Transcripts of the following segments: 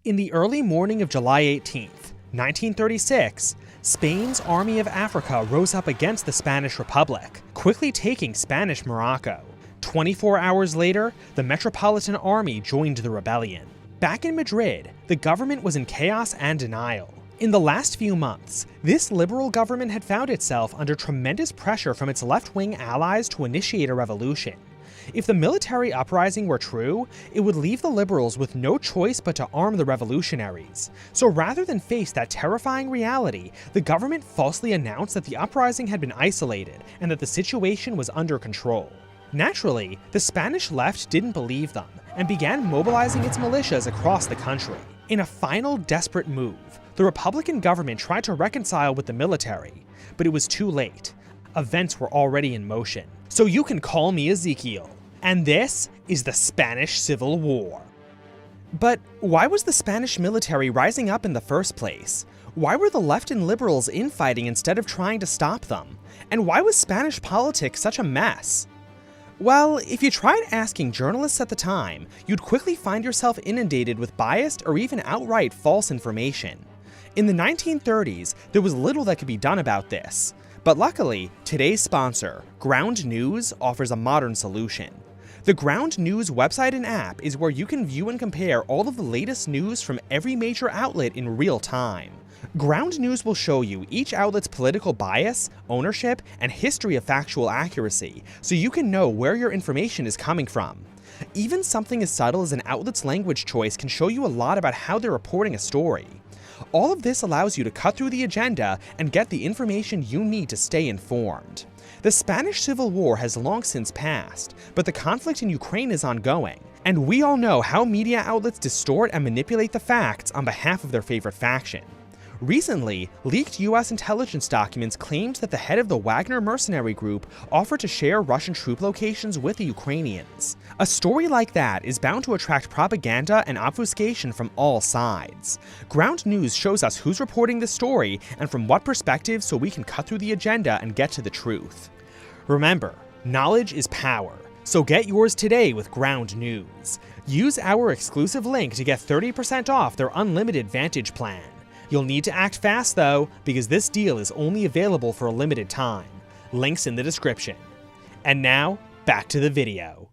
In the early morning of July 18th, 1936, Spain's Army of Africa rose up against the Spanish Republic, quickly taking Spanish Morocco. 24 hours later, the Metropolitan Army joined the rebellion. Back in Madrid, the government was in chaos and denial. In the last few months, this liberal government had found itself under tremendous pressure from its left-wing allies to initiate a revolution. If the military uprising were true, it would leave the liberals with no choice but to arm the revolutionaries. So rather than face that terrifying reality, the government falsely announced that the uprising had been isolated and that the situation was under control. Naturally, the Spanish left didn't believe them and began mobilizing its militias across the country. In a final desperate move, the Republican government tried to reconcile with the military, but it was too late. Events were already in motion. So you can call me Ezekiel. And this is the Spanish Civil War. But why was the Spanish military rising up in the first place? Why were the left and liberals infighting instead of trying to stop them? And why was Spanish politics such a mess? Well, if you tried asking journalists at the time, you'd quickly find yourself inundated with biased or even outright false information. In the 1930s, there was little that could be done about this. But luckily, today's sponsor, Ground News, offers a modern solution. The Ground News website and app is where you can view and compare all of the latest news from every major outlet in real time. Ground News will show you each outlet's political bias, ownership, and history of factual accuracy, so you can know where your information is coming from. Even something as subtle as an outlet's language choice can show you a lot about how they're reporting a story. All of this allows you to cut through the agenda and get the information you need to stay informed. The Spanish Civil War has long since passed, but the conflict in Ukraine is ongoing, and we all know how media outlets distort and manipulate the facts on behalf of their favorite faction. Recently, leaked US intelligence documents claimed that the head of the Wagner mercenary group offered to share Russian troop locations with the Ukrainians. A story like that is bound to attract propaganda and obfuscation from all sides. Ground News shows us who's reporting the story and from what perspective, so we can cut through the agenda and get to the truth. Remember, knowledge is power, so get yours today with Ground News. Use our exclusive link to get 30% off their unlimited Vantage plan. You'll need to act fast though, because this deal is only available for a limited time. Links in the description. And now, back to the video.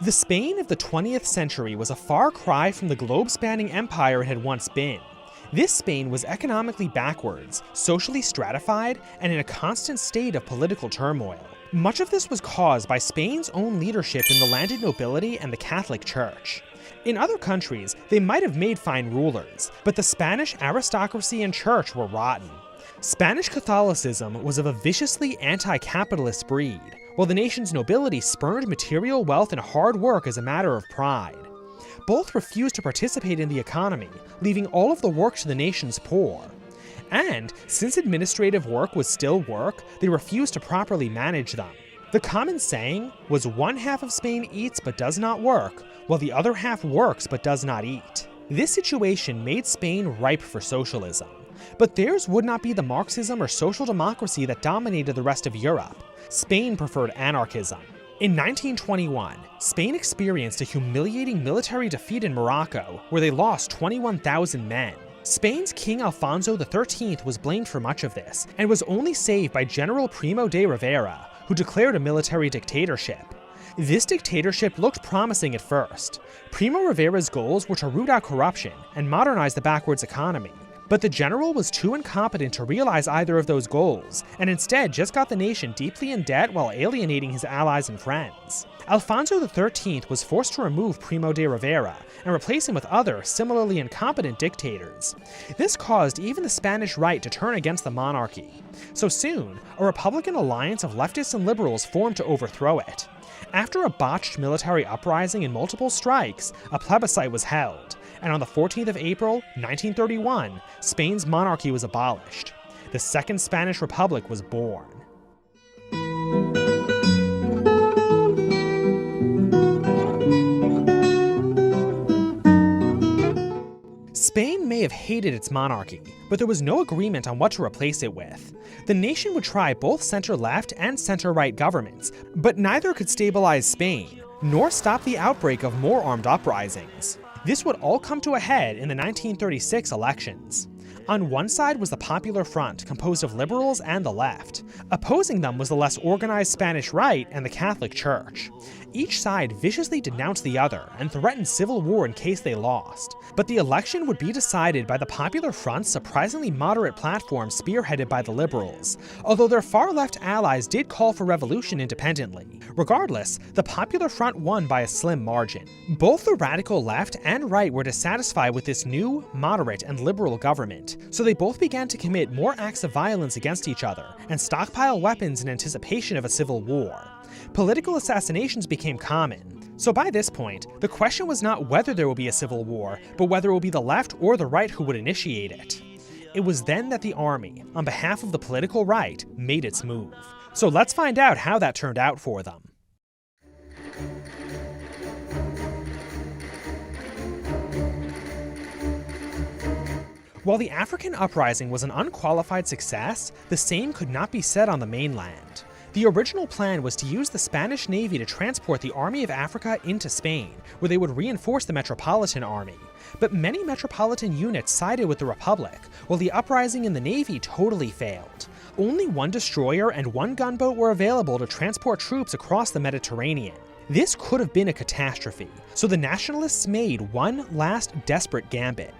The Spain of the 20th century was a far cry from the globe-spanning empire it had once been. This Spain was economically backwards, socially stratified, and in a constant state of political turmoil. Much of this was caused by Spain's own leadership in the landed nobility and the Catholic Church. In other countries, they might have made fine rulers, but the Spanish aristocracy and church were rotten. Spanish Catholicism was of a viciously anti-capitalist breed, while the nation's nobility spurned material wealth and hard work as a matter of pride. Both refused to participate in the economy, leaving all of the work to the nation's poor. And, since administrative work was still work, they refused to properly manage them. The common saying was, one half of Spain eats but does not work, while the other half works but does not eat. This situation made Spain ripe for socialism. But theirs would not be the Marxism or social democracy that dominated the rest of Europe. Spain preferred anarchism. In 1921, Spain experienced a humiliating military defeat in Morocco, where they lost 21,000 men. Spain's King Alfonso XIII was blamed for much of this, and was only saved by General Primo de Rivera, who declared a military dictatorship. This dictatorship looked promising at first. Primo Rivera's goals were to root out corruption and modernize the backwards economy. But the general was too incompetent to realize either of those goals, and instead just got the nation deeply in debt while alienating his allies and friends. Alfonso XIII was forced to remove Primo de Rivera and replace him with other, similarly incompetent dictators. This caused even the Spanish right to turn against the monarchy. So soon, a Republican alliance of leftists and liberals formed to overthrow it. After a botched military uprising and multiple strikes, a plebiscite was held, and on the 14th of April, 1931, Spain's monarchy was abolished. The Second Spanish Republic was born. Spain may have hated its monarchy, but there was no agreement on what to replace it with. The nation would try both center-left and center-right governments, but neither could stabilize Spain, nor stop the outbreak of more armed uprisings. This would all come to a head in the 1936 elections. On one side was the Popular Front, composed of liberals and the left. Opposing them was the less organized Spanish right and the Catholic Church. Each side viciously denounced the other and threatened civil war in case they lost. But the election would be decided by the Popular Front's surprisingly moderate platform spearheaded by the liberals, although their far-left allies did call for revolution independently. Regardless, the Popular Front won by a slim margin. Both the radical left and right were dissatisfied with this new, moderate, and liberal government, so they both began to commit more acts of violence against each other and stockpile weapons in anticipation of a civil war. Political assassinations became common. So by this point, the question was not whether there will be a civil war, but whether it will be the left or the right who would initiate it. It was then that the army, on behalf of the political right, made its move. So let's find out how that turned out for them. While the African uprising was an unqualified success, the same could not be said on the mainland. The original plan was to use the Spanish Navy to transport the Army of Africa into Spain, where they would reinforce the Metropolitan Army. But many metropolitan units sided with the Republic, while the uprising in the Navy totally failed. Only one destroyer and one gunboat were available to transport troops across the Mediterranean. This could have been a catastrophe, so the nationalists made one last desperate gambit.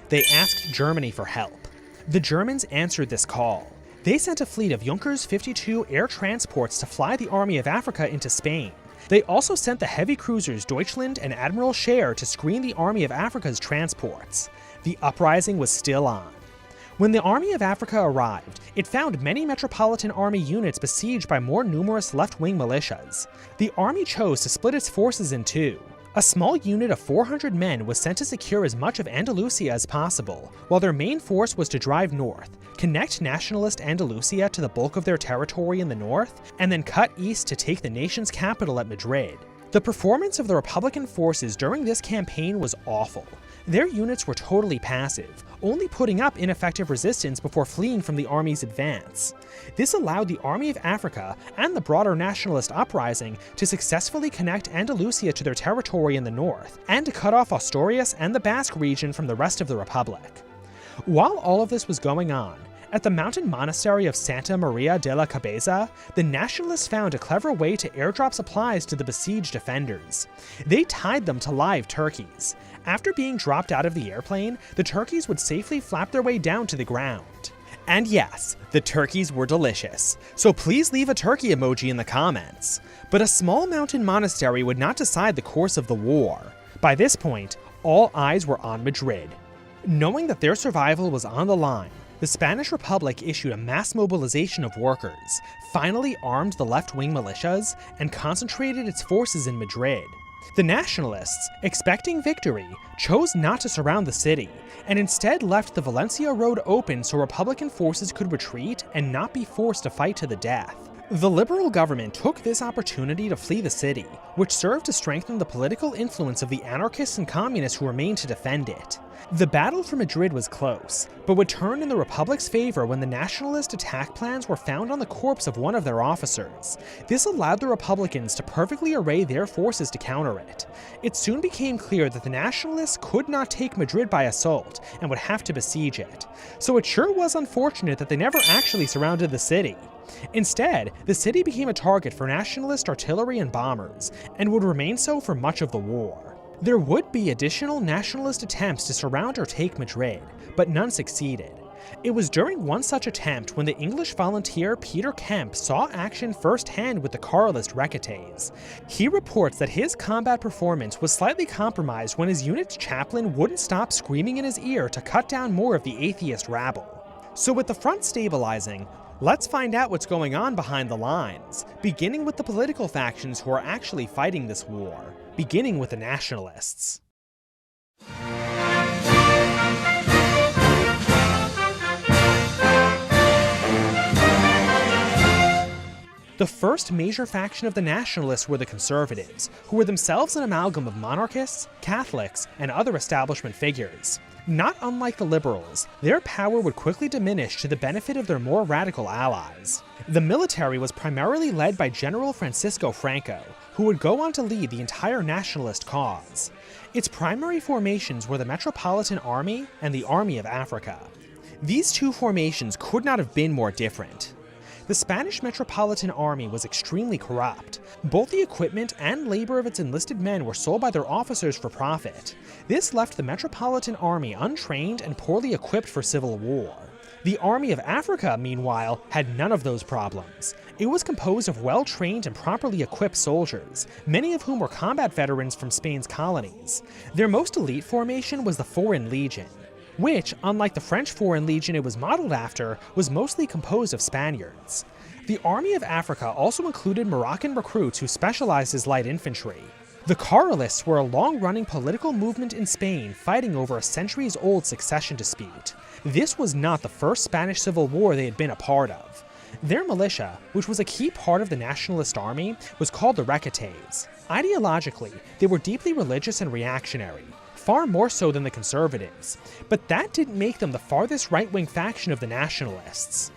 They asked Germany for help. The Germans answered this call. They sent a fleet of Junkers 52 air transports to fly the Army of Africa into Spain. They also sent the heavy cruisers Deutschland and Admiral Scheer to screen the Army of Africa's transports. The uprising was still on. When the Army of Africa arrived, it found many Metropolitan Army units besieged by more numerous left-wing militias. The army chose to split its forces in two. A small unit of 400 men was sent to secure as much of Andalusia as possible, while their main force was to drive north, connect nationalist Andalusia to the bulk of their territory in the north, and then cut east to take the nation's capital at Madrid. The performance of the Republican forces during this campaign was awful. Their units were totally passive, only putting up ineffective resistance before fleeing from the army's advance. This allowed the Army of Africa and the broader nationalist uprising to successfully connect Andalusia to their territory in the north, and to cut off Asturias and the Basque region from the rest of the Republic. While all of this was going on, at the mountain monastery of Santa Maria de la Cabeza, the nationalists found a clever way to airdrop supplies to the besieged defenders. They tied them to live turkeys. After being dropped out of the airplane, the turkeys would safely flap their way down to the ground. And yes, the turkeys were delicious, so please leave a turkey emoji in the comments. But a small mountain monastery would not decide the course of the war. By this point, all eyes were on Madrid. Knowing that their survival was on the line, the Spanish Republic issued a mass mobilization of workers, finally armed the left-wing militias, and concentrated its forces in Madrid. The nationalists, expecting victory, chose not to surround the city, and instead left the Valencia road open so Republican forces could retreat and not be forced to fight to the death. The liberal government took this opportunity to flee the city, which served to strengthen the political influence of the anarchists and communists who remained to defend it. The battle for Madrid was close, but would turn in the Republic's favor when the nationalist attack plans were found on the corpse of one of their officers. This allowed the Republicans to perfectly array their forces to counter it. It soon became clear that the nationalists could not take Madrid by assault and would have to besiege it. So it sure was unfortunate that they never actually surrounded the city. Instead, the city became a target for nationalist artillery and bombers, and would remain so for much of the war. There would be additional nationalist attempts to surround or take Madrid, but none succeeded. It was during one such attempt when the English volunteer Peter Kemp saw action firsthand with the Carlist Requetés. He reports that his combat performance was slightly compromised when his unit's chaplain wouldn't stop screaming in his ear to cut down more of the atheist rabble. So with the front stabilizing, let's find out what's going on behind the lines, beginning with the political factions who are actually fighting this war, beginning with the nationalists. The first major faction of the nationalists were the conservatives, who were themselves an amalgam of monarchists, Catholics, and other establishment figures. Not unlike the liberals, their power would quickly diminish to the benefit of their more radical allies. The military was primarily led by General Francisco Franco, who would go on to lead the entire nationalist cause. Its primary formations were the Metropolitan Army and the Army of Africa. These two formations could not have been more different. The Spanish Metropolitan Army was extremely corrupt. Both the equipment and labor of its enlisted men were sold by their officers for profit. This left the Metropolitan Army untrained and poorly equipped for civil war. The Army of Africa, meanwhile, had none of those problems. It was composed of well-trained and properly equipped soldiers, many of whom were combat veterans from Spain's colonies. Their most elite formation was the Foreign Legion, which, unlike the French Foreign Legion it was modeled after, was mostly composed of Spaniards. The Army of Africa also included Moroccan recruits who specialized as light infantry. The Carlists were a long-running political movement in Spain fighting over a centuries-old succession dispute. This was not the first Spanish Civil War they had been a part of. Their militia, which was a key part of the nationalist army, was called the Requetés. Ideologically, they were deeply religious and reactionary, far more so than the conservatives, but that didn't make them the farthest right-wing faction of the nationalists.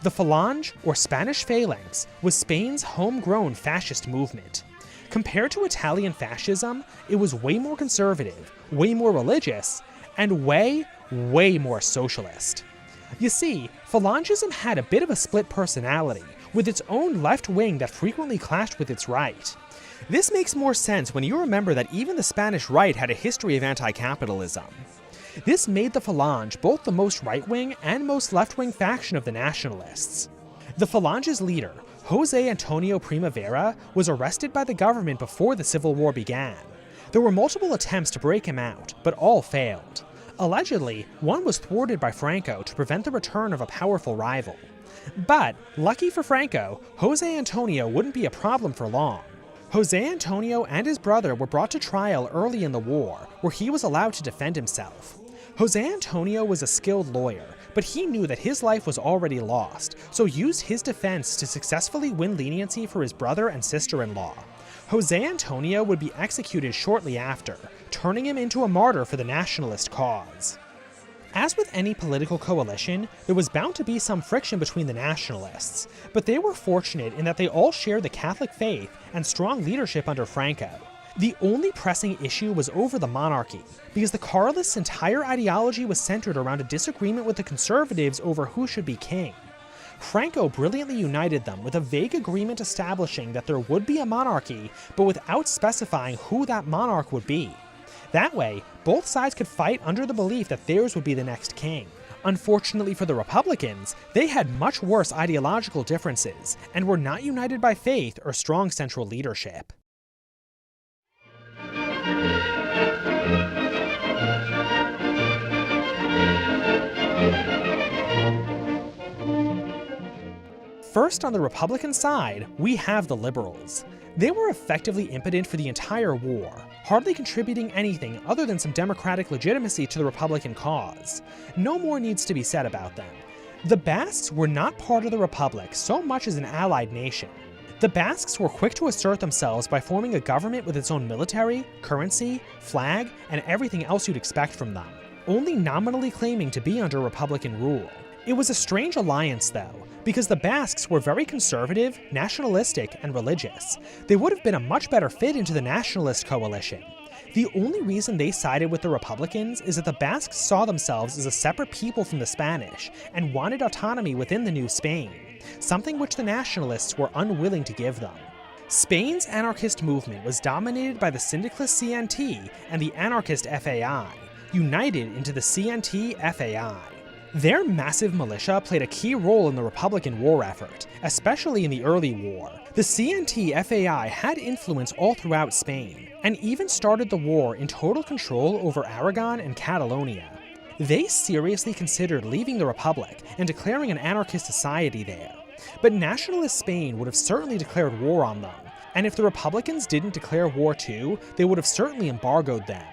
The Falange, or Spanish Phalanx, was Spain's homegrown fascist movement. Compared to Italian fascism, it was way more conservative, way more religious, and way more socialist. You see, Phalangism had a bit of a split personality, with its own left wing that frequently clashed with its right. This makes more sense when you remember that even the Spanish right had a history of anti-capitalism. This made the Falange both the most right-wing and most left-wing faction of the nationalists. The Falange's leader, José Antonio Primavera, was arrested by the government before the Civil War began. There were multiple attempts to break him out, but all failed. Allegedly, one was thwarted by Franco to prevent the return of a powerful rival. But, lucky for Franco, José Antonio wouldn't be a problem for long. José Antonio and his brother were brought to trial early in the war, where he was allowed to defend himself. José Antonio was a skilled lawyer, but he knew that his life was already lost, so used his defense to successfully win leniency for his brother and sister-in-law. José Antonio would be executed shortly after, turning him into a martyr for the nationalist cause. As with any political coalition, there was bound to be some friction between the nationalists, but they were fortunate in that they all shared the Catholic faith and strong leadership under Franco. The only pressing issue was over the monarchy, because the Carlists' entire ideology was centered around a disagreement with the conservatives over who should be king. Franco brilliantly united them with a vague agreement establishing that there would be a monarchy, but without specifying who that monarch would be. That way, both sides could fight under the belief that theirs would be the next king. Unfortunately for the Republicans, they had much worse ideological differences, and were not united by faith or strong central leadership. First, on the Republican side, we have the Liberals. They were effectively impotent for the entire war, hardly contributing anything other than some democratic legitimacy to the Republican cause. No more needs to be said about them. The Basques were not part of the Republic so much as an allied nation. The Basques were quick to assert themselves by forming a government with its own military, currency, flag, and everything else you'd expect from them, only nominally claiming to be under Republican rule. It was a strange alliance, though, because the Basques were very conservative, nationalistic, and religious. They would have been a much better fit into the nationalist coalition. The only reason they sided with the Republicans is that the Basques saw themselves as a separate people from the Spanish and wanted autonomy within the new Spain, something which the nationalists were unwilling to give them. Spain's anarchist movement was dominated by the syndicalist CNT and the anarchist FAI, united into the CNT-FAI. Their massive militia played a key role in the Republican war effort, especially in the early war. The CNT-FAI had influence all throughout Spain, and even started the war in total control over Aragon and Catalonia. They seriously considered leaving the Republic and declaring an anarchist society there. But nationalist Spain would have certainly declared war on them, and if the Republicans didn't declare war too, they would have certainly embargoed them.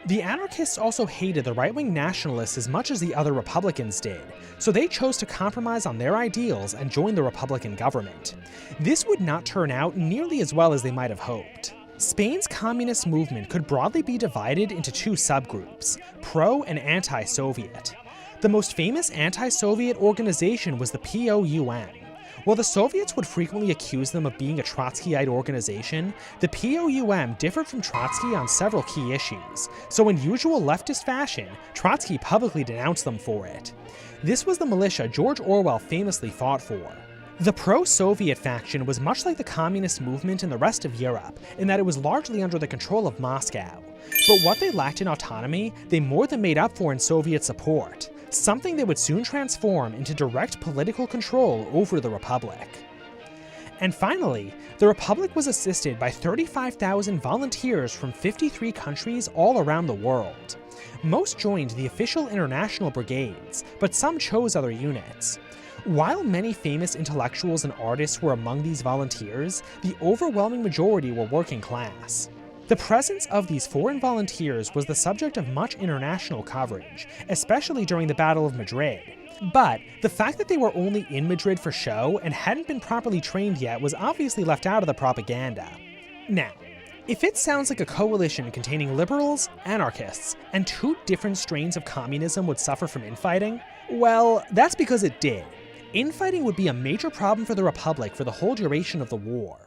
The anarchists also hated the right-wing nationalists as much as the other Republicans did, so they chose to compromise on their ideals and join the Republican government. This would not turn out nearly as well as they might have hoped. Spain's communist movement could broadly be divided into two subgroups, pro and anti-Soviet. The most famous anti-Soviet organization was the POUM. While the Soviets would frequently accuse them of being a Trotskyite organization, the POUM differed from Trotsky on several key issues, so in usual leftist fashion, Trotsky publicly denounced them for it. This was the militia George Orwell famously fought for. The pro-Soviet faction was much like the communist movement in the rest of Europe, in that it was largely under the control of Moscow. But what they lacked in autonomy, they more than made up for in Soviet support, something they would soon transform into direct political control over the Republic. And finally, the Republic was assisted by 35,000 volunteers from 53 countries all around the world. Most joined the official international brigades, but some chose other units. While many famous intellectuals and artists were among these volunteers, the overwhelming majority were working class. The presence of these foreign volunteers was the subject of much international coverage, especially during the Battle of Madrid. But the fact that they were only in Madrid for show and hadn't been properly trained yet was obviously left out of the propaganda. Now, if it sounds like a coalition containing liberals, anarchists, and two different strains of communism would suffer from infighting, well, that's because it did. Infighting would be a major problem for the Republic for the whole duration of the war.